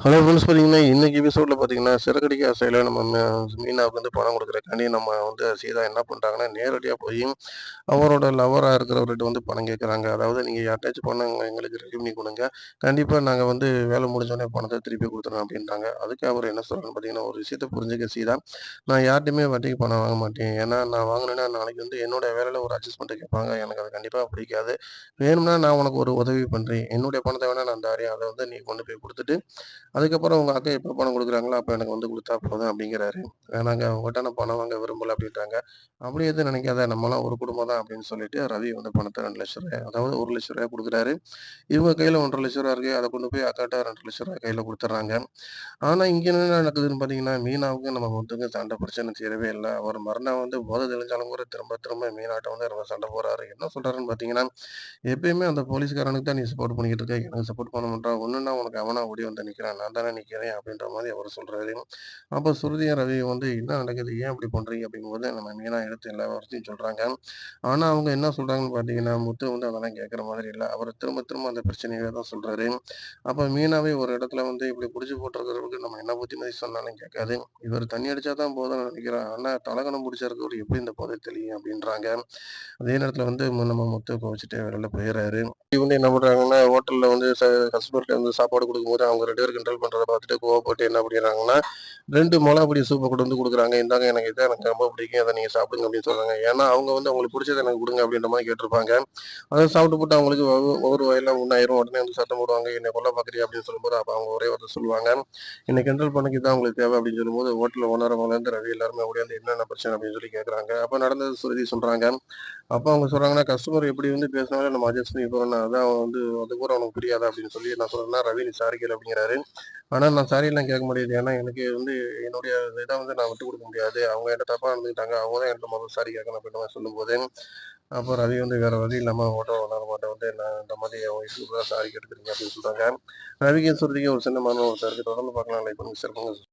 Hello friends பார்த்தீங்கன்னா, இன்னைக்கு எபிசோட்ல பார்த்தீங்கன்னா, சிறகடிக்க ஆசையில நம்ம மீனாவுக்கு வந்து பணம் குடுக்குறக்காண்டி நம்ம வந்து சீதா என்ன பண்றாங்கன்னா, நேரடியா போயி அவரோட லவ்வரா இருக்கிறவர்ட்ட வந்து பணம் கேட்குறாங்க. அதாவது நீங்க யார்ட்டயாச்சும் பணம் எங்களுக்கு ரெடி பண்ணி குடுங்க. கண்டிப்பா நாங்க வந்து வேலை முடிஞ்சோனே பணத்த திருப்பி குடுத்துறோம் அப்டின்ட்டாங்க. அதுக்கு அவரு என்ன சொல்றாருன்னு பார்த்தீங்கன்னா, ஒரு விஷயத்த புரிஞ்சுக்க சீதா, நான் யார்ட்டயுமே வட்டிக்கு பணம் வாங்க மாட்டேன். ஏன்னா நான் வாங்குனேன்னா நாளைக்கு வந்து என்னோட வேலையில ஒரு அட்ஜஸ்ட்மென்ட் கேட்பாங்க. எனக்கு அது கண்டிப்பா பிடிக்காது. வேணும்னா நான் உனக்கு ஒரு உதவி பண்றேன். என்னுடைய பணத்த வேணா நான் தாரேன். அத வந்து நீ கொண்டு போய் குடுத்துட்டு அதுக்கப்புறம் உங்க அக்கா எப்ப பணம் குடுக்குறாங்களோ, அப்ப எனக்கு வந்து குடுத்தா போதும் அப்டிங்கிறாரு. வேணாங்க உங்கட்ட நான் பணம் வாங்க விரும்பல அப்டின்ட்டாங்க. அப்படி எதுவும் நினைக்காத நம்மலாம் ஒரு குடும்பம் தான் அப்டின்னு சொல்லிட்டு ரவி வந்து பணத்த ரூ. 2,00,000 அதாவது ரூ. 1,00,000 குடுக்குறாரு. இவங்க கையில ரூ. 1,50,000 இருக்கு. அத கொண்டு போய் அக்காட்ட ரூ. 2,00,000 கையில குடுத்துர்றாங்க. ஆனா, இங்க என்ன நடக்குதுன்னு பார்த்தீங்கன்னா, மீனாவுக்கும் நம்ம முத்துக்கும் சண்டை பிரச்சனை தீரவே இல்ல. அவர் மறுநாள் வந்து போதை தெளிஞ்சாலும் கூட திரும்ப திரும்ப மீனாட்ட வந்து ரொம்ப சண்டை போடுறாரு. என்ன சொல்றாருன்னு பார்த்தீங்கன்னா, எப்பயுமே அந்த போலீஸ்காரனுக்கு தான் நீ சப்போர்ட் பண்ணிக்கிட்டு இருக்க. எனக்கு சப்போர்ட் பண்ண மாட்றான். ஒண்ணுன்னா உனக்கு அவனா ஓடி வந்து நிக்கிறான். நான் தானே நிக்கிறேன் அப்படின்ற மாரி அவரு சொல்றாரு. அப்ப ஸ்ருதியும் ரவியும் வந்து என்ன நடக்குது? ஏன் இப்படி பண்றீங்க? அப்படிங்கும்போது நம்ம மீனா எடுத்து எல்லா வார்த்தையும் சொல்றாங்க. ஆனா, அவங்க என்ன சொல்றாங்கன்னு பார்த்தீங்கன்னா, முத்து வந்து அதெல்லாம் கேட்கிற மாதிரி இல்ல. அவரு திரும்ப திரும்ப அந்த பிரச்சனையவே தான் சொல்றாரு. அப்ப மீனாவே ஒரு இடத்துல வந்து இப்படி புடிச்சு போட்டுருக்கிறவருக்கு நம்ம என்ன புத்திமதி சொன்னாலும் கேட்காது. இவரு தண்ணி அடிச்சா தான் போதும்னு நினைக்கிறான். ஆனா, தலகணம் புடிச்சிருக்கவரு எப்படி இந்த போதை தெரியும்? அப்படின்றாங்க. அதே நேரத்துல வந்து நம்ம முத்து கோவிச்சுட்டு வெளில போயிர்றாரு. இவங்க என்ன பண்றாங்கன்னா, ஹோட்டல்ல வந்து கஸ்டமர்ட்ட வந்து சாப்பாடு குடுக்கும்போது அவங்க 2 பேரும் கிண்டல் பண்றத பார்த்துட்டு கோவப்பட்டு என்ன பண்ணிடுறாங்கன்னா, 2 மொளகா பொடி சூப்ப கொண்டு வந்து குடுக்குறாங்க. இந்தாங்க எனக்கு இதான் எனக்கு ரொம்ப பிடிக்கும். அத நீங்க சாப்பிடுங்க அப்படின்னு சொல்றாங்க. ஏன்னா, அவங்க வந்து அவங்களுக்கு பிடிச்சத எனக்கு குடுங்க அப்படின்ற மாரி கேட்டிருப்பாங்க. அத சாப்பிட்டு போட்டு அவங்களுக்கு வயிறு வயல்லாம் புண்ணாயிரும். உடனே வந்து சத்தம் போடுவாங்க. "என்னைய கொல்ல பார்க்குறியா?" அப்படின்னு சொல்லும்போது, அப்ப அவங்க ஒரே வார்த்த சொல்லுவாங்க. "என்ன கிண்டல் பண்ணக்கு இதான் உங்களுக்கு தேவை" அப்படின்னு சொல்லும்போது, ஹோட்டல் ஓனர் அம்மாலேருந்து ரவி எல்லாருமே ஓடியாந்து என்னென்ன பிரச்சனை அப்படின்னு சொல்லி கேட்கறாங்க. அப்ப நடந்தது சுருதி சொல்றாங்க. அப்ப அவங்க சொல்றாங்கன்னா, கஸ்டமர் எப்படி வந்து பேசினாலும் நம்ம அட்ஜஸ்ட் பண்ணி போறோம்னா, அதான் அவன் வந்து அது கூட அவனுக்கு புரியாதா அப்படின்னு சொல்லி நான் சொல்றேன்னா, ரவி நீ சாரி கேளு அப்படிங்கிறாரு. ஆனா நான் சாரிலாம் கேட்க முடியாது. ஏன்னா எனக்கு வந்து என்னுடைய இத வந்து நான் விட்டுக் குடுக்க முடியாது. அவங்க என்ட்ட தப்பா நடந்துக்கிட்டாங்க. அவங்க தான் என்ட்ட முதல்ல சாரி கேட்கணும் அப்படின்ற மாரி சொல்லும்போது, அப்ப ரவி வந்து வேற வழி இல்லாம ஹோட்டல் ஓனர்மாட்ட வந்து நான் இந்த மாதிரி என் ஒய்ஃப்க்கு தான் சாரி கேட்டுக்கிறீங்க அப்படின்னு சொல்றாங்க. ரவிக்கும், சுருதிக்கும் ஒரு சின்ன மன வருத்தம் இருக்கு. தொடர்ந்து பார்க்கலாம். லைக் பண்ணுங்க, ஷேர் பண்ணுங்க.